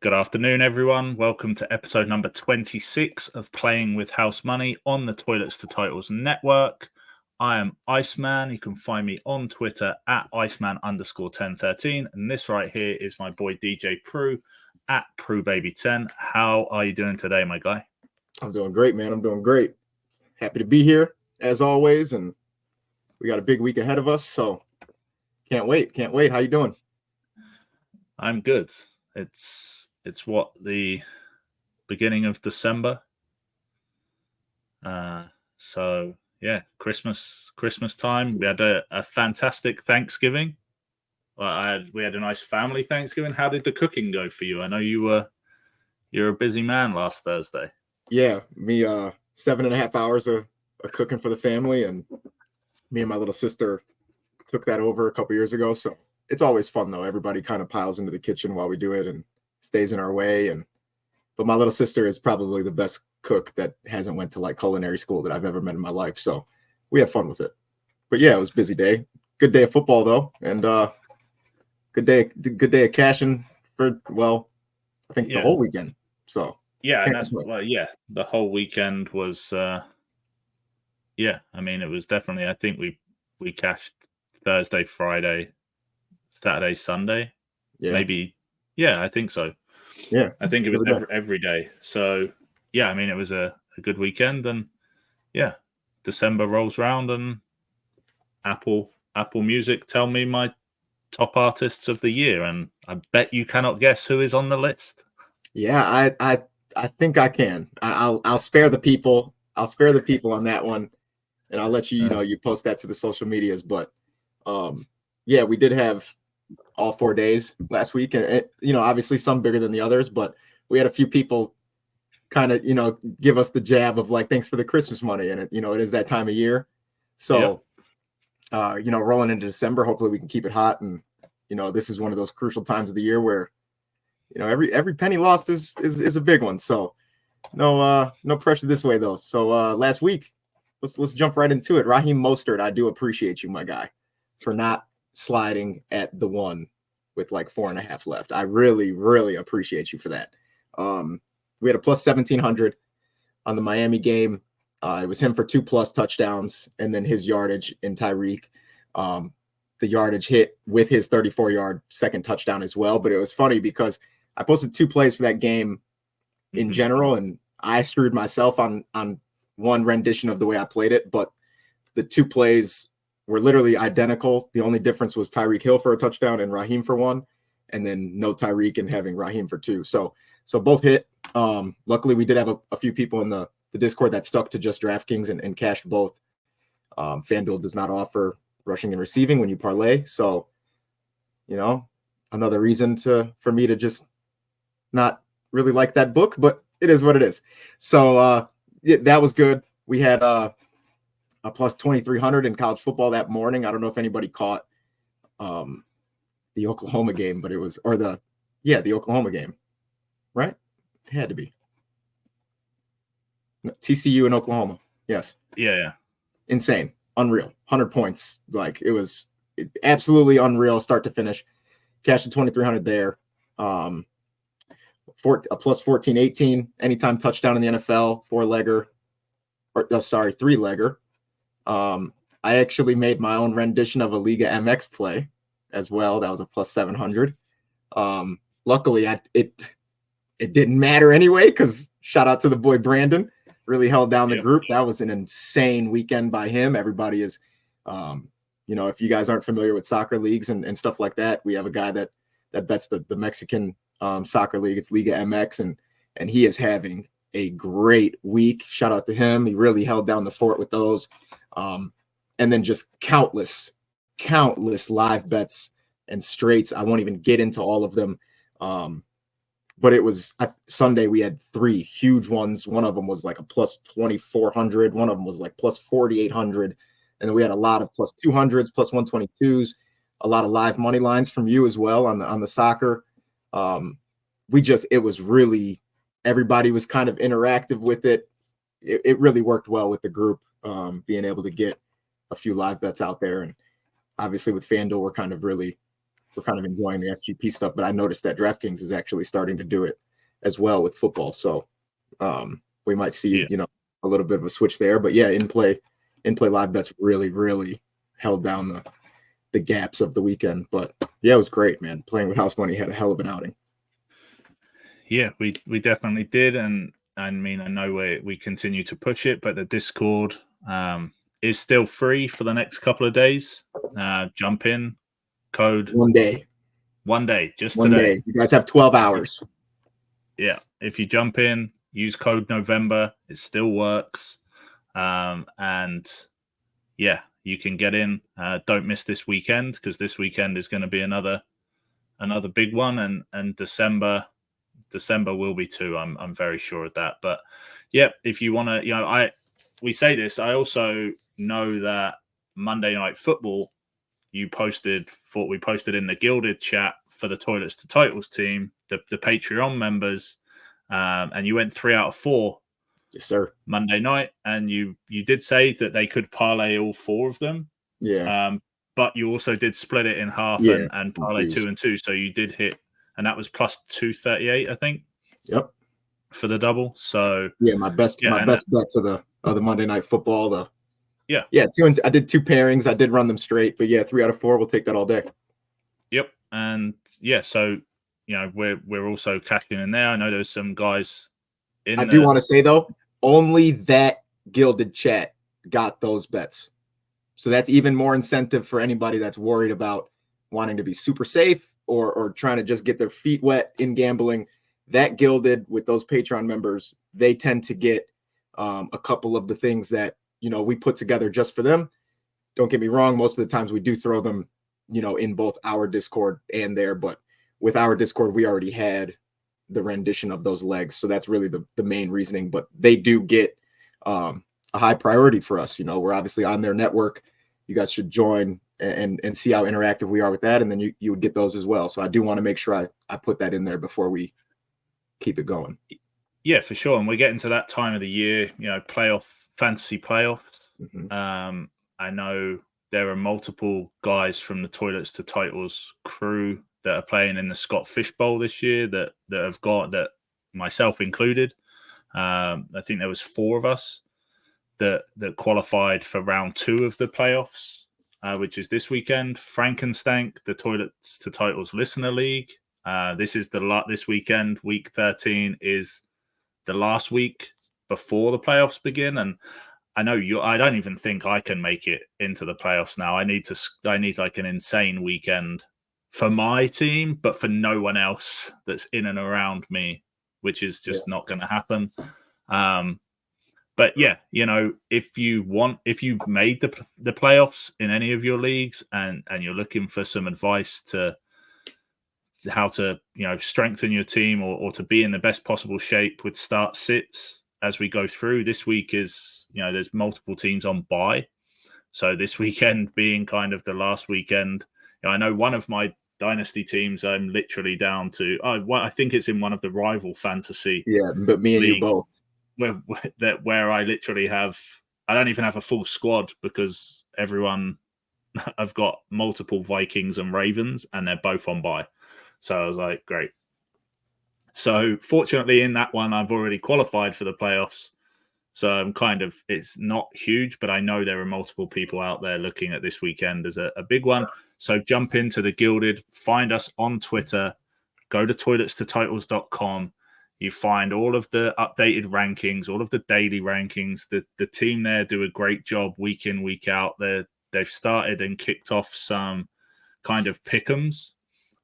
Good afternoon, everyone. Welcome to episode number 26 of Playing with House Money on the Toilets to Titles Network. I am Iceman. You can find me on Twitter at Iceman_1013. And this right here is my boy DJ Pru at PruBaby10. How are you doing today, my guy? I'm doing great, man. I'm doing great. Happy to be here as always. And we got a big week ahead of us. So can't wait. How you doing? I'm good. It's what, the beginning of December. So yeah, Christmas time. We had a fantastic Thanksgiving. We had a nice family Thanksgiving. How did the cooking go for you? I know you're a busy man last Thursday. Yeah, me 7.5 hours of cooking for the family, and me and my little sister took that over a couple years ago. So it's always fun though. Everybody kind of piles into the kitchen while we do it and stays in our way. But my little sister is probably the best cook that hasn't went to like culinary school that I've ever met in my life. So we have fun with it. But yeah, it was a busy day. Good day of football though, and good day of cashing for I think the whole weekend. So yeah, and that's the whole weekend was I mean, it was definitely, I think we cashed Thursday, Friday, Saturday, Sunday. Yeah. Maybe. Yeah, I think so. Yeah. I think it was every day. So yeah, I mean, it was a good weekend, and yeah, December rolls round and Apple Music tell me my top artists of the year, and I bet you cannot guess who is on the list. Yeah, I think I can. I'll spare the people. I'll spare the people on that one, and I'll let you you post that to the social medias. But yeah, we did have all 4 days last week, and obviously some bigger than the others, but we had a few people kind of give us the jab of like, thanks for the Christmas money, and it is that time of year. So rolling into December, hopefully we can keep it hot, and this is one of those crucial times of the year where every penny lost is a big one. So no pressure this way though. So last week, let's jump right into it. Raheem Mostert, I do appreciate you, my guy, for not sliding at the one with like 4.5 left. I really, really appreciate you for that. We had a plus 1,700 on the Miami game. It was him for 2+ touchdowns, and then his yardage in Tyreek. The yardage hit with his 34-yard second touchdown as well. But it was funny because I posted 2 plays for that game in general, and I screwed myself on one rendition of the way I played it. But the 2 plays were literally identical. The only difference was Tyreek Hill for a touchdown and Raheem for 1, and then no Tyreek and having Raheem for 2. So both hit. Luckily, we did have a few people in the Discord that stuck to just DraftKings and cashed both. FanDuel does not offer rushing and receiving when you parlay. So, another reason for me to just not really like that book, but it is what it is. So that was good. We had a plus 2,300 in college football that morning. I don't know if anybody caught the Oklahoma game, but it was, the Oklahoma game, right? It had to be TCU and Oklahoma. Yes. Yeah. Insane. Unreal. 100 points. Like, it was absolutely unreal start to finish. Cashed at 2,300 there. A plus 14-18 anytime touchdown in the NFL, 3-legger. I actually made my own rendition of a Liga MX play as well. That was a plus 700. Luckily, it didn't matter anyway, because shout out to the boy Brandon, really held down the group. That was an insane weekend by him. Everybody is, if you guys aren't familiar with soccer leagues and stuff like that, we have a guy that bets the Mexican soccer league. It's Liga MX, and he is having a great week. Shout out to him. He really held down the fort with those. And then just countless live bets and straights. I won't even get into all of them. But it was Sunday. We had 3 huge ones. One of them was like a plus 2,400. One of them was like plus 4,800. And then we had a lot of plus 200s, plus 122s, a lot of live money lines from you as well on the soccer. It was really, everybody was kind of interactive with it. It really worked well with the group, being able to get a few live bets out there. And obviously with FanDuel, we're kind of really we're kind of enjoying the SGP stuff, but I noticed that DraftKings is actually starting to do it as well with football. So we might see, a little bit of a switch there. But yeah, in play live bets really held down the gaps of the weekend. But yeah, it was great, man. Playing with house money had a hell of an outing. Yeah, we definitely did. And I mean, I know we continue to push it, but the Discord is still free for the next couple of days. Jump in, code one day, just one today. Day. You guys have 12 hours. Yeah, if you jump in, use code November, it still works. And yeah, you can get in. Don't miss this weekend, because this weekend is going to be another big one, and December will be too. I'm very sure of that. But yeah, if you want to, we say this. I also know that Monday Night Football, we posted in the Gilded chat for the Toilets to Titles team, the Patreon members, and you went 3 out of 4. Yes, sir. Monday night, and you did say that they could parlay all 4 of them. Yeah. But you also did split it in half and parlay 2 and 2, so you did hit, and that was plus 238, I think. Yep. For the double. So yeah, my best bets of the Monday Night Football. I did 2 pairings. I did run them straight, but yeah, 3 out of 4. We'll take that all day. Yep, and yeah, so we're also cashing in there. I know there's some guys. I do want to say though, only that Gilded chat got those bets. So that's even more incentive for anybody that's worried about wanting to be super safe or trying to just get their feet wet in gambling. That Gilded with those Patreon members, they tend to get a couple of the things that, we put together just for them. Don't get me wrong. Most of the times we do throw them, in both our Discord and there, but with our Discord, we already had the rendition of those legs. So that's really the main reasoning, but they do get a high priority for us. We're obviously on their network. You guys should join and see how interactive we are with that. And then you would get those as well. So I do want to make sure I put that in there before we keep it going. Yeah, for sure. And we're getting to that time of the year, fantasy playoffs. Mm-hmm. I know there are multiple guys from the Toilets to Titles crew that are playing in the Scott Fish Bowl this year that have got, that myself included. I think there was 4 of us that qualified for round 2 of the playoffs, which is this weekend. Frankenstank, the Toilets to Titles Listener League. This is this weekend. Week 13 is the last week before the playoffs begin, and I know I don't even think I can make it into the playoffs now. I need like an insane weekend for my team, but for no one else that's in and around me, which is just not going to happen. But yeah, if you've made the playoffs in any of your leagues and you're looking for some advice to how to strengthen your team or to be in the best possible shape with start sits as we go through, this week is there's multiple teams on bye, so this weekend being kind of the last weekend. I know one of my dynasty teams, I'm literally down to I think it's in one of the rival fantasy but me and you both, where I literally I don't even have a full squad because everyone I've got multiple Vikings and Ravens and they're both on bye. So I was like, great. So fortunately in that one, I've already qualified for the playoffs. So I'm it's not huge, but I know there are multiple people out there looking at this weekend as a big one. So jump into the Gilded, find us on Twitter, go to toiletstotitles.com. You find all of the updated rankings, all of the daily rankings. The team there do a great job week in, week out. They've started and kicked off some kind of pick'ems,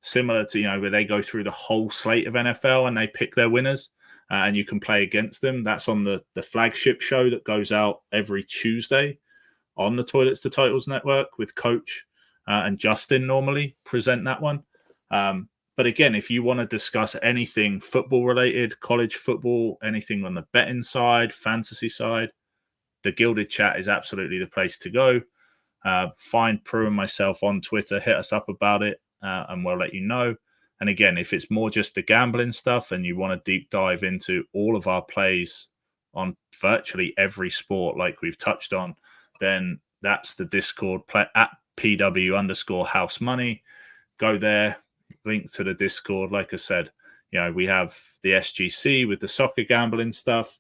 similar to, where they go through the whole slate of NFL and they pick their winners and you can play against them. That's on the flagship show that goes out every Tuesday on the Toilets to Titles network with Coach and Justin normally present that one. But again, if you want to discuss anything football related, college football, anything on the betting side, fantasy side, the Gilded chat is absolutely the place to go. Find Pru and myself on Twitter, hit us up about it, and we'll let you know. And again, if it's more just the gambling stuff and you want to deep dive into all of our plays on virtually every sport like we've touched on, then that's the Discord at PW_house money. go there. Link to the Discord. Like I said, we have the SGC with the soccer gambling stuff.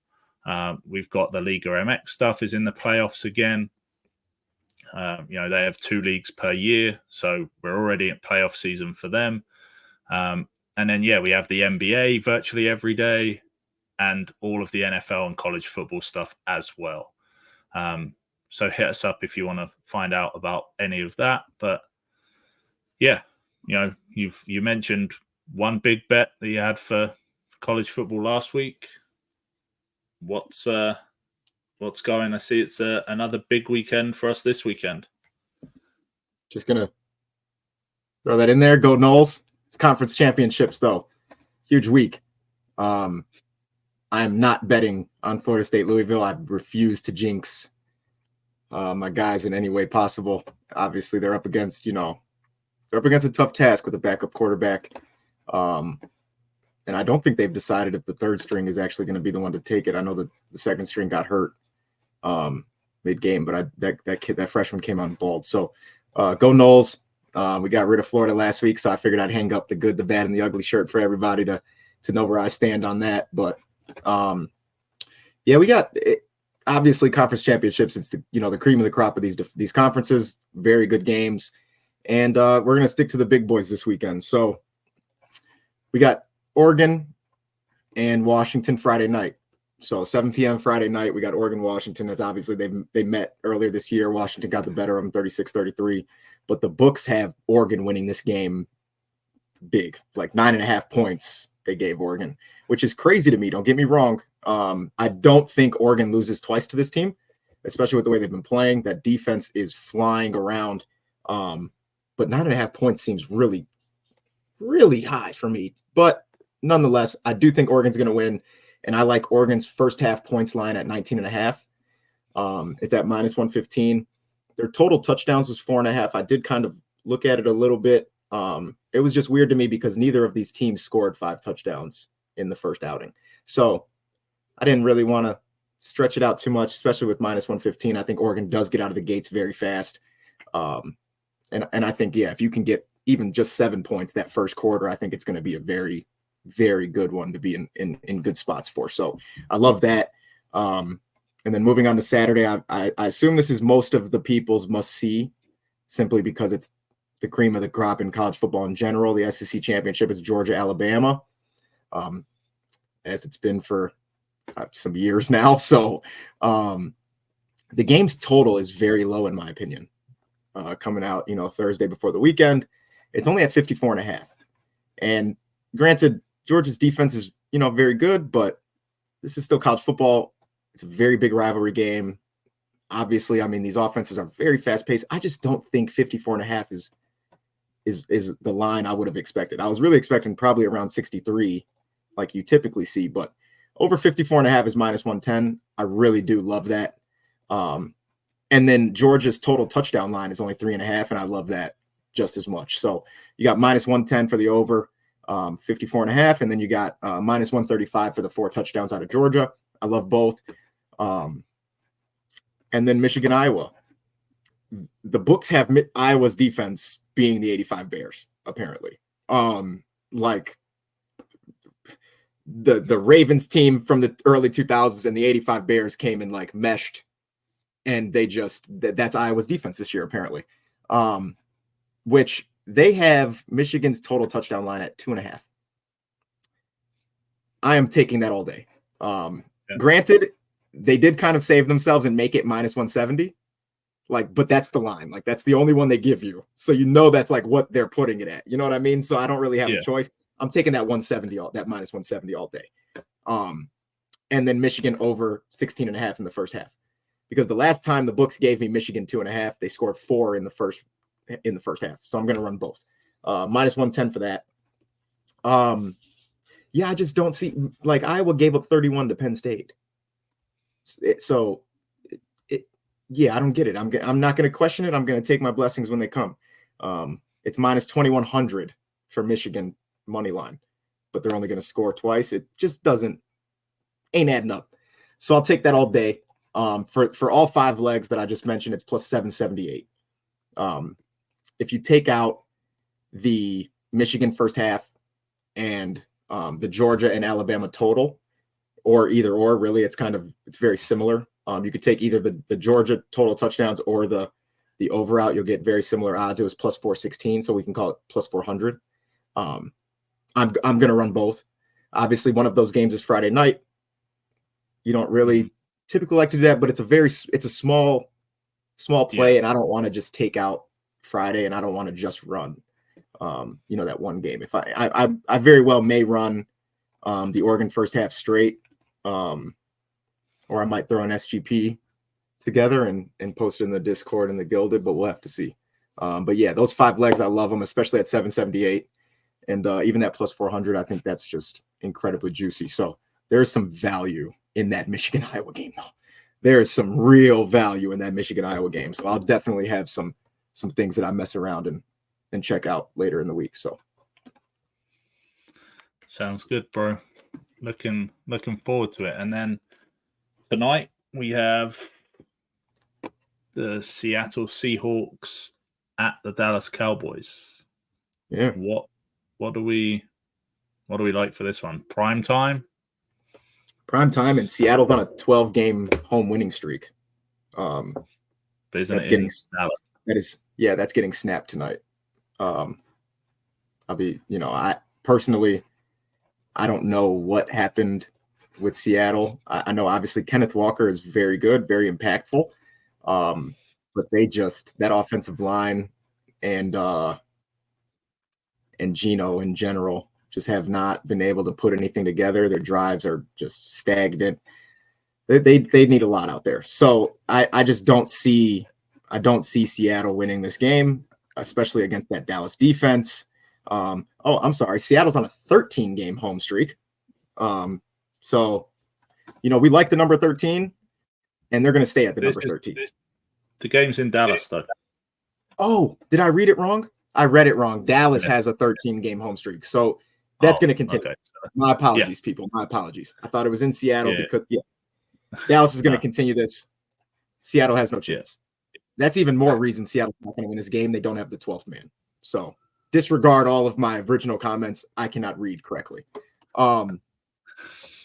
We've got the Liga MX stuff is in the playoffs again. They have 2 leagues per year, so we're already in playoff season for them. And then, we have the NBA virtually every day and all of the NFL and college football stuff as well. So hit us up if you want to find out about any of that. But you mentioned one big bet that you had for college football last week. What's going? I see it's another big weekend for us this weekend. Just gonna throw that in there. Go Noles. It's conference championships though. Huge week. I am not betting on Florida State Louisville. I refuse to jinx my guys in any way possible. Obviously, they're up against a tough task with a backup quarterback. And I don't think they've decided if the third string is actually going to be the one to take it. I know that the second string got hurt mid-game, but that freshman came on bald. So go Noles. We got rid of Florida last week, so I figured I'd hang up the good, the bad, and the ugly shirt for everybody to know where I stand on that. But we got obviously conference championships. It's the cream of the crop of these conferences. Very good games, and we're gonna stick to the big boys this weekend. So we got Oregon and Washington Friday night. So 7 p.m. Friday night, we got Oregon, Washington. That's obviously they met earlier this year. Washington got the better of them 36-33. But the books have Oregon winning this game big, like 9.5 points they gave Oregon, which is crazy to me. Don't get me wrong. I don't think Oregon loses twice to this team, especially with the way they've been playing. That defense is flying around. But 9.5 points seems really, really high for me. But nonetheless, I do think Oregon's going to win. And I like Oregon's first half points line at 19.5. It's at -115. Their total touchdowns was 4.5. I did kind of look at it a little bit. It was just weird to me because neither of these teams scored 5 touchdowns in the first outing. So I didn't really want to stretch it out too much, especially with -115. I think Oregon does get out of the gates very fast. And I think, if you can get even just 7 points that first quarter, I think it's going to be a very, very good one to be in good spots for. So I love that. And then moving on to Saturday, I assume this is most of the people's must see, simply because it's the cream of the crop in college football in general. The SEC championship is Georgia, Alabama, as it's been for some years now. So the game's total is very low in my opinion. Coming out, Thursday before the weekend, it's only at 54.5. And granted, Georgia's defense is, very good, but this is still college football. It's a very big rivalry game. Obviously, these offenses are very fast paced. I just don't think 54.5 is the line I would have expected. I was really expecting probably around 63, like you typically see, but over 54.5 is -110. I really do love that. And then Georgia's total touchdown line is only 3.5, and I love that just as much. So you got -110 for the over, 54.5, and then you got -135 for the 4 touchdowns out of Georgia. I love both. And then Michigan, Iowa. The books have Iowa's defense being the 85 Bears, apparently. Like the Ravens team from the early 2000s and the 85 Bears came and like meshed, and they that's Iowa's defense this year, apparently. Which they have Michigan's total touchdown line at 2.5. I am taking that all day. Granted, they did kind of save themselves and make it -170. But that's the line. That's the only one they give you. So that's like what they're putting it at. You know what I mean? So I don't really have a choice. I'm taking that -170 all day. And then Michigan over 16.5 in the first half. Because the last time the books gave me Michigan 2.5, they scored 4 in the first half. So I'm going to run both. -110 for that. I just don't see, Iowa gave up 31 to Penn State. I don't get it. I'm not going to question it. I'm going to take my blessings when they come. It's -2100 for Michigan money line, but they're only going to score twice. It just ain't adding up. So I'll take that all day. For all 5 legs that I just mentioned, it's +778. If you take out the Michigan first half and the Georgia and Alabama total, or either or. Really, it's very similar. You could take either the Georgia total touchdowns or the over out. You'll get very similar odds. It was plus 416, so we can call it plus 400. I'm going to run both. Obviously, one of those games is Friday night. You don't really typically like to do that, but it's a small play, and I don't want to just take out Friday, and I don't want to just run that one game. If I very well may run the Oregon first half straight, or I might throw an SGP together and post it in the Discord and the Gilded, but we'll have to see. But yeah, those 5 legs, I love them, especially at 778, and even at plus 400. I think that's just incredibly juicy. So there's some value in that Michigan-Iowa game, though. There is some real value in that Michigan-Iowa game. So I'll definitely have some things that I mess around and check out later in the week. So sounds good, bro. Looking forward to it. And then tonight we have the Seattle Seahawks at the Dallas Cowboys. Yeah. What do we like for this one? Prime time? Prime time, and Seattle's on a 12-game home winning streak. But isn't that's it getting Dallas? That's getting snapped tonight. I'll be, I personally, I don't know what happened with Seattle. I know obviously Kenneth Walker is very good, very impactful. But that offensive line and Geno in general just have not been able to put anything together. Their drives are just stagnant. They need a lot out there. So I just don't see Seattle winning this game, especially against that Dallas defense. I'm sorry. Seattle's on a 13-game home streak. So, we like the number 13, and they're going to stay at the number 13. The game's in Dallas, though. Oh, did I read it wrong? I read it wrong. Dallas has a 13-game home streak. So that's going to continue. Okay. My apologies, people. My apologies. I thought it was in Seattle because Dallas is going to continue this. Seattle has no chance. That's even more reason Seattle's not going to win this game. They don't have the 12th man. So disregard all of my original comments. I cannot read correctly.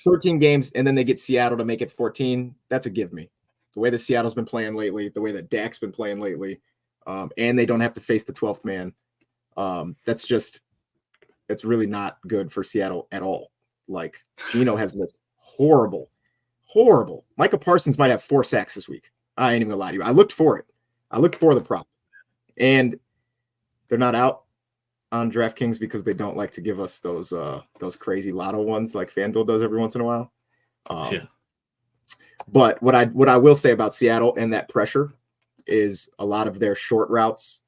13 games, and then they get Seattle to make it 14. That's a give me. The way that Seattle's been playing lately, the way that Dak's been playing lately, and they don't have to face the 12th man. It's really not good for Seattle at all. Like, Geno has looked horrible. Micah Parsons might have 4 sacks this week. I ain't even gonna lie to you. I looked for it. I looked for the prop, and they're not out on DraftKings because they don't like to give us those crazy lotto ones like FanDuel does every once in a while. But what I will say about Seattle and that pressure is a lot of their short routes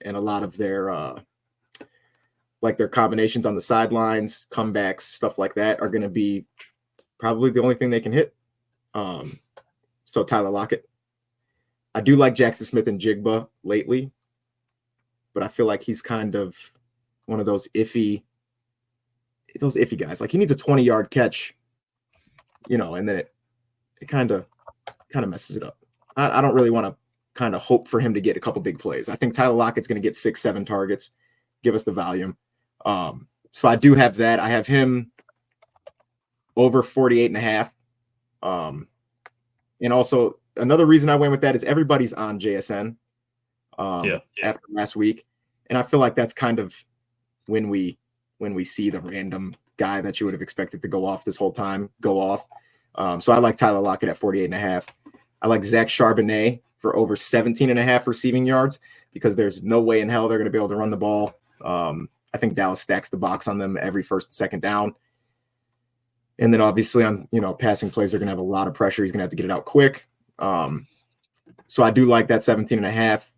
and a lot of their their combinations on the sidelines, comebacks, stuff like that are going to be probably the only thing they can hit. So Tyler Lockett. I do like Jackson Smith and Jigba lately, but I feel like he's kind of one of those iffy guys. Like, he needs a 20-yard catch, and then it kind of messes it up. I don't really want to kind of hope for him to get a couple big plays. I think Tyler Lockett's going to get 6-7 targets, give us the volume. So I do have that. I have him over 48.5. And also another reason I went with that is everybody's on JSN after last week. And I feel like that's kind of when we see the random guy that you would have expected to go off this whole time go off. So I like Tyler Lockett at 48.5. I like Zach Charbonnet for over 17.5 receiving yards because there's no way in hell they're going to be able to run the ball. I think Dallas stacks the box on them every first and second down. And then obviously on, passing plays, they're going to have a lot of pressure. He's going to have to get it out quick. So I do like that 17.5.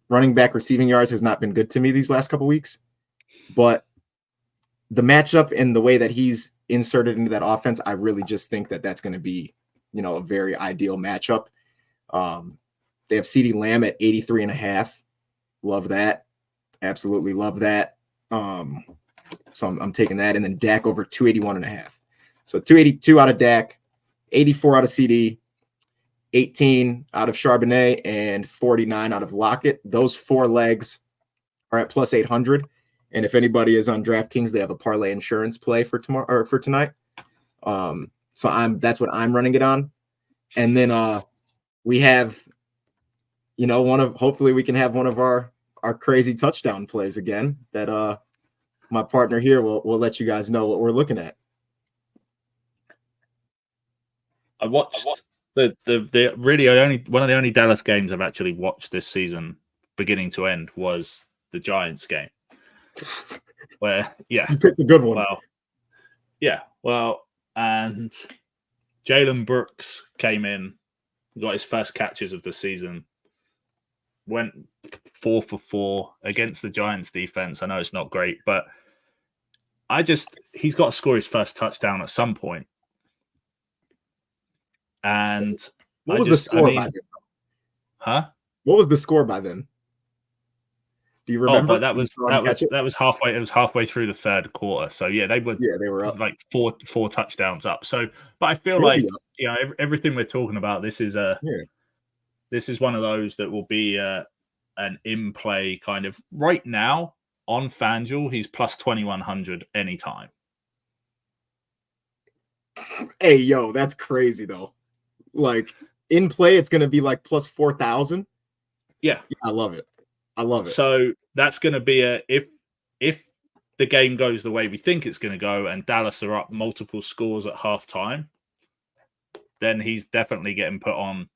Running back receiving yards has not been good to me these last couple weeks, but the matchup and the way that he's inserted into that offense, I really just think that that's going to be, a very ideal matchup. They have CeeDee Lamb at 83.5. Love that. Absolutely love that. So I'm taking that. And then Dak over 281.5. So 282 out of Dak, 84 out of CD, 18 out of Charbonnet, and 49 out of Lockett. Those 4 legs are at plus 800. And if anybody is on DraftKings, they have a parlay insurance play for tomorrow or for tonight. So that's what I'm running it on. And then we have, hopefully we can have one of our crazy touchdown plays again that my partner here will let you guys know what we're looking at. I watched the really one of the only Dallas games I've actually watched this season, beginning to end, was the Giants game. Where you picked a good one. And Jalen Brooks came in, got his first catches of the season, went 4 for 4 against the Giants defense. I know it's not great, but he's got to score his first touchdown at some point. And what was the score by then? Huh? What was the score by then? Do you remember? Oh, but that was halfway. It was halfway through the third quarter. So yeah, they were up like four touchdowns up. So, but I feel like everything we're talking about, this is one of those that will be an in play kind of right now on FanDuel. He's plus 2,100 anytime. Hey, yo, that's crazy though. Like in play, it's going to be like plus 4,000. Yeah, I love it. I love it. So that's going to be if the game goes the way we think it's going to go and Dallas are up multiple scores at halftime, then he's definitely getting put on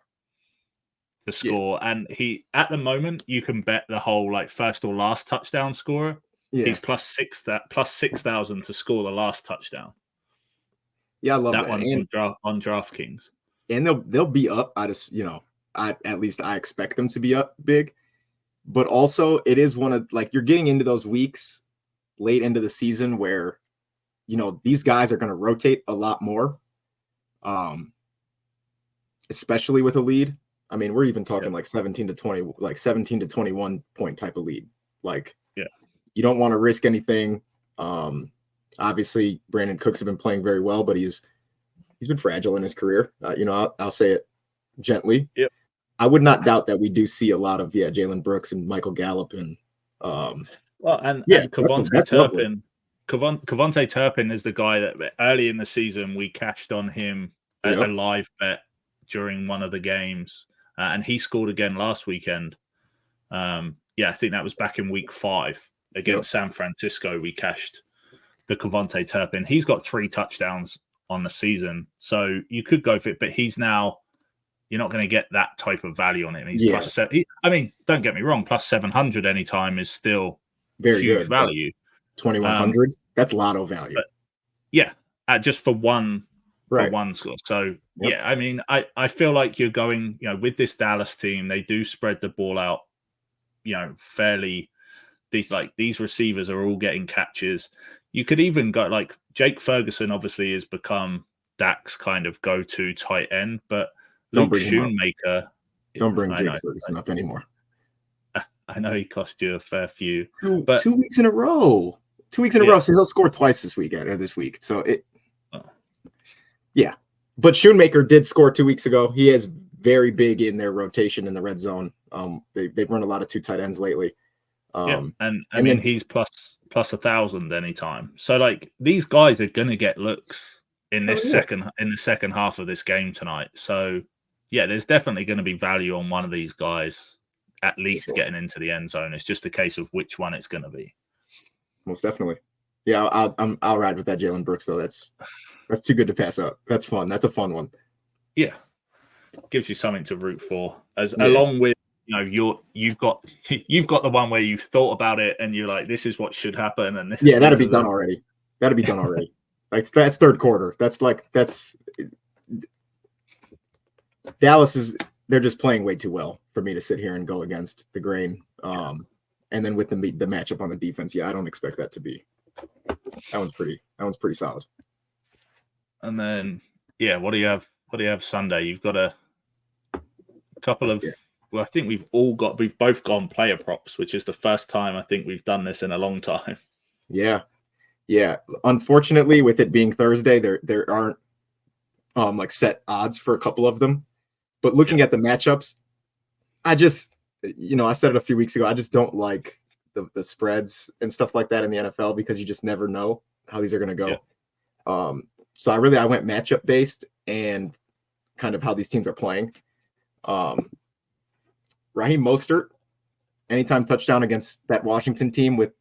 to score. Yeah. And at the moment, you can bet the whole like first or last touchdown scorer. Yeah. He's plus 6,000 to score the last touchdown. Yeah, I love that. That one's on DraftKings. And they'll be up. I expect them to be up big. But also, it is one of you're getting into those weeks late into the season where, these guys are going to rotate a lot more, especially with a lead. I mean, we're even talking like 17 to 21 point type of lead. You don't want to risk anything. Obviously, Brandon Cooks have been playing very well, but he's been fragile in his career. I'll say it gently. Yep. I would not doubt that we do see a lot of Jalen Brooks and Michael Gallup and Kevontae Turpin. Kevontae Turpin is the guy that early in the season we cashed on him a live bet during one of the games, and he scored again last weekend. I think that was back in week 5 against San Francisco. We cashed the Kevontae Turpin. He's got 3 touchdowns on the season, so you could go for it, but he's now. You're not going to get that type of value on him. He's plus 7. Don't get me wrong. Plus 700 anytime is still very huge good value. 2,100. That's lotto value. But just for one score. So I feel like you're going. With this Dallas team, they do spread the ball out. Fairly. These receivers are all getting catches. You could even go like Jake Ferguson. Obviously, has become Dak's kind of go-to tight end, but. Don't bring Shoemaker. Don't bring Jake Ferguson up anymore. I know he cost you a fair few. 2 weeks in a row. 2 weeks in a row. So he'll score twice this week. So But Shoemaker did score 2 weeks ago. He is very big in their rotation in the red zone. They've run a lot of 2 tight ends lately. And he's plus 1,000 anytime. So these guys are going to get looks in the second half of this game tonight. So. Yeah, there's definitely going to be value on one of these guys at least getting into the end zone. It's just a case of which one it's going to be. Most definitely. Yeah, I'll ride with that Jalen Brooks though. That's too good to pass up. That's fun. That's a fun one. Yeah, gives you something to root for. Along with you've got the one where you've thought about it and you're like, this is what should happen. And that'll be done already. That'll be done already. That's third quarter. That's Dallas they're just playing way too well for me to sit here and go against the grain. And then with the matchup on the defense, I don't expect that to be. That one's pretty solid. And then what do you have? What do you have Sunday? You've got a couple of. Well, I think we've both gone player props, which is the first time I think we've done this in a long time. Yeah. Unfortunately, with it being Thursday, there aren't set odds for a couple of them. But looking at the matchups, I just, I said it a few weeks ago, I just don't like the spreads and stuff like that in the NFL because you just never know how these are going to go. Yeah. So I went matchup based and kind of how these teams are playing. Raheem Mostert, anytime touchdown against that Washington team with,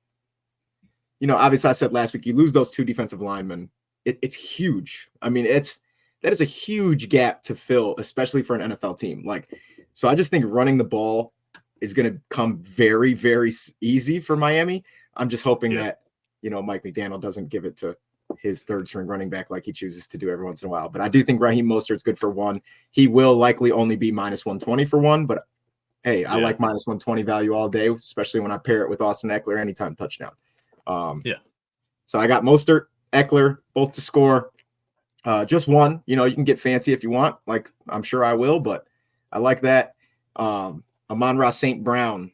obviously I said last week, you lose those 2 defensive linemen. It's huge. I mean, that is a huge gap to fill, especially for an NFL team. So I just think running the ball is going to come very, very easy for Miami. I'm just hoping that, Mike McDaniel doesn't give it to his third string running back like he chooses to do every once in a while. But I do think Raheem Mostert's good for 1. He will likely only be -120 for 1, but hey, I like -120 value all day, especially when I pair it with Austin Eckler anytime touchdown. So I got Mostert, Eckler, both to score. Just 1. You can get fancy if you want. Like I'm sure I will, but I like that. Amon-Ra St. Brown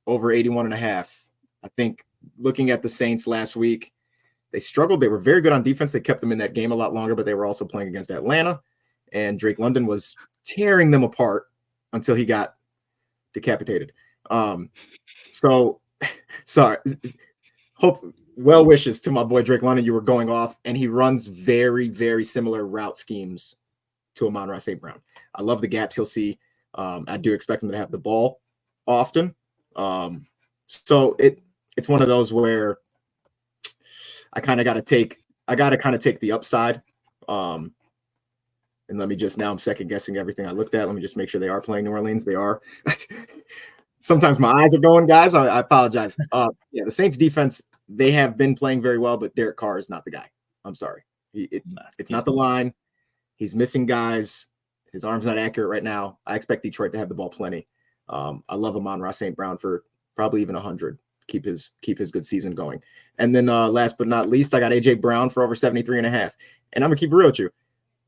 over 81.5. I think looking at the Saints last week, they struggled. They were very good on defense. They kept them in that game a lot longer, but they were also playing against Atlanta, and Drake London was tearing them apart until he got decapitated. So sorry. Well wishes to my boy Drake London. You were going off, and he runs very, very similar route schemes to Amon-Ra St. Brown. I love the gaps he'll see. I do expect him to have the ball often. So it's one of those where I kind of got to take the upside. And let me just, now I'm second guessing everything I looked at. Let me just make sure they are playing New Orleans. They are. Sometimes my eyes are going, guys. I apologize. The Saints defense, they have been playing very well, but Derek Carr is not the guy. I'm sorry. It's not the line. He's missing guys. His arm's not accurate right now. I expect Detroit to have the ball plenty. I love Amon-Ra St. Brown for probably even 100. Keep his good season going. And then last but not least, I got AJ Brown for over 73.5. And I'm gonna keep it real with you.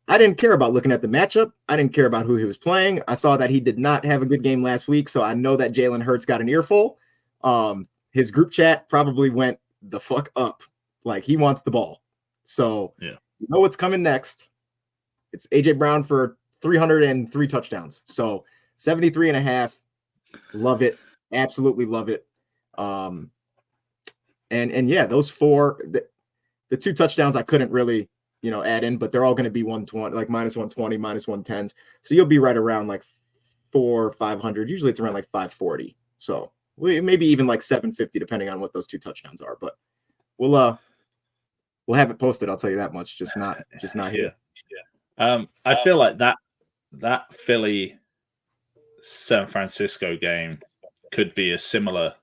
I didn't care about looking at the matchup. I didn't care about who he was playing. I saw that he did not have a good game last week, so I know that Jalen Hurts got an earful. His group chat probably went the fuck up. Like he wants the ball. So you know what's coming next. It's AJ Brown for 303 touchdowns. So 73.5. Love it. Absolutely love it. And yeah, those 4, the 2 touchdowns I couldn't really, add in, but they're all going to be 120, like -120, -110s. So you'll be right around like 400 or 500. Usually it's around like 540. So maybe even like 750, depending on what those 2 touchdowns are. But we'll have it posted. I'll tell you that much. Just not here. I feel like that Philly San Francisco game could be a similar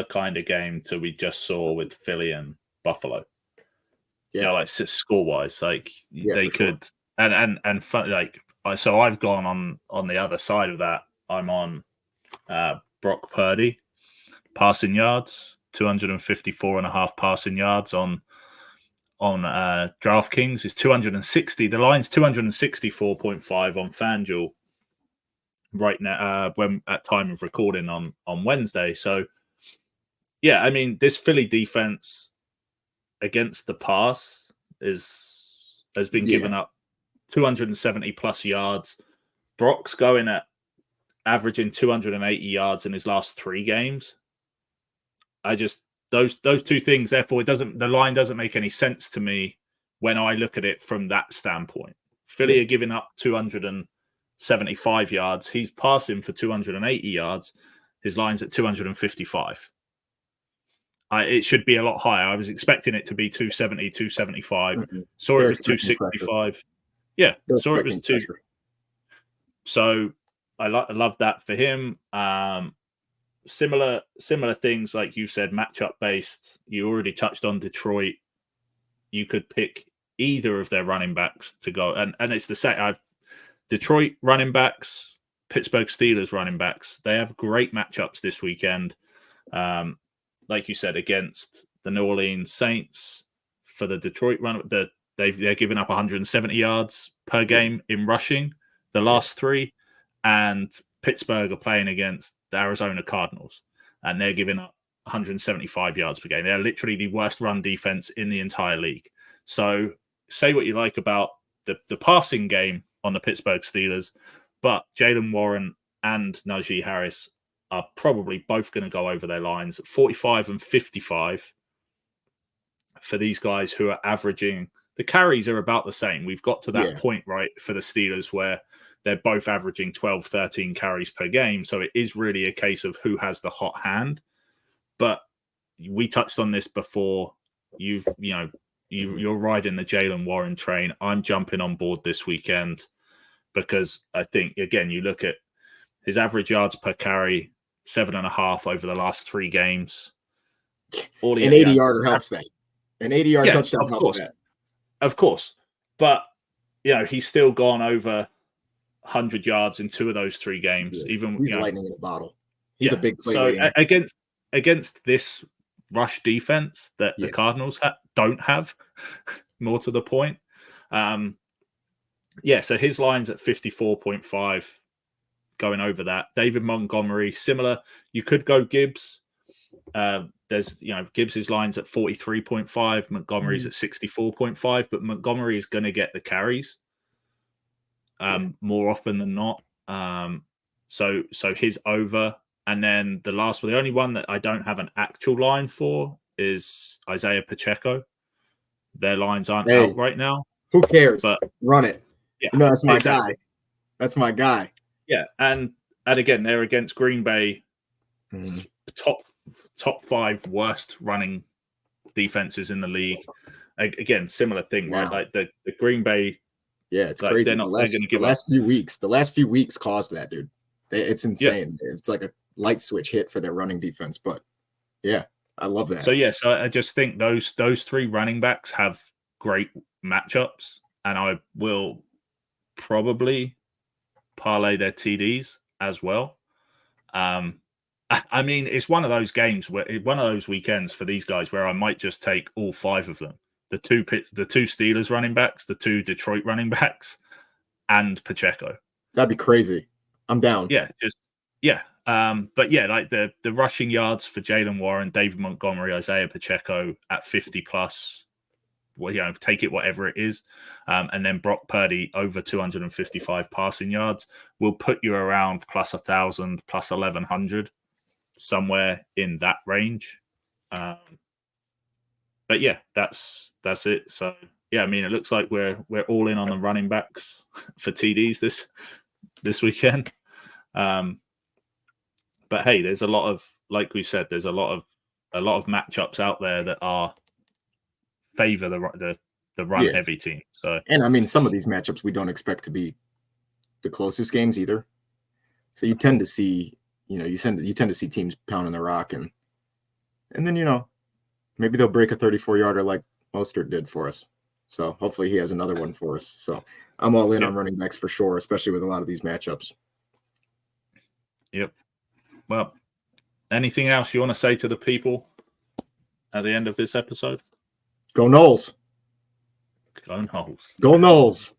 kind of game to we just saw with Philly and Buffalo. Like score wise, like they could, sure. and fun, like so I've gone on the other side of that. I'm on Brock Purdy passing yards, 254.5 passing yards on DraftKings is 260. The line's 264.5 on FanDuel right now, when at time of recording on Wednesday. So I mean, this Philly defense against the pass has been given up 270 plus yards. Brock's going at averaging 280 yards in his last 3 games. Those 2 things, therefore the line doesn't make any sense to me when I look at it from that standpoint. Philly are giving up 275 yards. He's passing for 280 yards. His line's at 255. It should be a lot higher. I was expecting it to be 270, 275. Mm-hmm. Saw it was 265. Yeah, saw it was 2. So I love that for him. Similar things like you said, matchup based. You already touched on Detroit. You could pick either of their running backs to go, and it's the same. I've Detroit running backs, Pittsburgh Steelers running backs. They have great matchups this weekend. Like you said, against the New Orleans Saints for the Detroit run, they're giving up 170 yards per game in rushing the last 3, and Pittsburgh are playing against the Arizona Cardinals, and they're giving up 175 yards per game. They're literally the worst run defense in the entire league. So say what you like about the passing game on the Pittsburgh Steelers, but Jaylen Warren and Najee Harris are probably both going to go over their lines at 45 and 55 for these guys who are averaging. The carries are about the same. We've got to that point, right, for the Steelers where they're both averaging 12, 13 carries per game. So it is really a case of who has the hot hand. But we touched on this before. You're riding the Jaylen Warren train. I'm jumping on board this weekend because I think, again, you look at his average yards per carry, 7.5 over the last 3 games. An 80-yarder helps that. An 80-yard touchdown helps that. Of course. But, he's still gone over 100 yards in 2 of those 3 games. Yeah. Even he's lightning in a bottle. He's a big play. So against this rush defense that the Cardinals don't have, more to the point. So his line's at 54.5, going over that. David Montgomery, similar. You could go Gibbs. There's, Gibbs's line's at 43.5, Montgomery's at 64.5, but Montgomery is going to get the carries more often than not. So his over. And then the only one that I don't have an actual line for is Isaiah Pacheco. Their lines aren't out right now. Who cares? But run it. Yeah, that's my guy. That's my guy. Yeah, and again, they're against Green Bay, top 5 worst running defenses in the league. Again, similar thing, right? Like the Green Bay. Yeah, it's crazy. The last few weeks caused that, dude. It's insane. Yeah. It's like a light switch hit for their running defense, but yeah, I love that. So I just think those 3 running backs have great matchups, and I will probably parlay their TDs as well. I mean, it's one of those games one of those weekends for these guys where I might just take all 5 of them: the two Steelers running backs, the 2 Detroit running backs, and Pacheco. That'd be crazy. I'm down. But like the rushing yards for Jaylen Warren, David Montgomery, Isaiah Pacheco at 50 plus. Well, take it whatever it is, and then Brock Purdy over 255 passing yards will put you around plus 1,000, plus 1,100, somewhere in that range. But yeah, that's it. So yeah, I mean, it looks like we're all in on the running backs for TDs this weekend. But hey, there's a lot of, like we said, there's a lot of matchups out there that are favor the run heavy team. So, and I mean, some of these matchups we don't expect to be the closest games either. So you tend to see, you tend to see teams pounding the rock, and then maybe they'll break a 34-yarder like Mostert did for us. So hopefully he has another one for us. So I'm all in on running backs for sure, especially with a lot of these matchups. Yep. Well, anything else you want to say to the people at the end of this episode? Go Noles. Go Noles. Go Noles.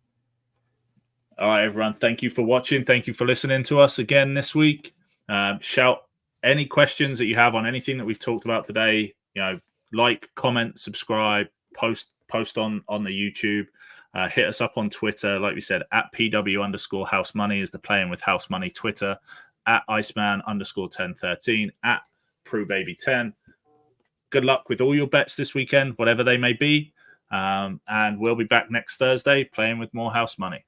All right, everyone. Thank you for watching. Thank you for listening to us again this week. Shout any questions that you have on anything that we've talked about today. Like, comment, subscribe, post on the YouTube. Hit us up on Twitter. Like we said, at PW_House Money is the Playing with House Money Twitter. At Iceman_1013. At PruBaby10. Good luck with all your bets this weekend, whatever they may be. And we'll be back next Thursday playing with more house money.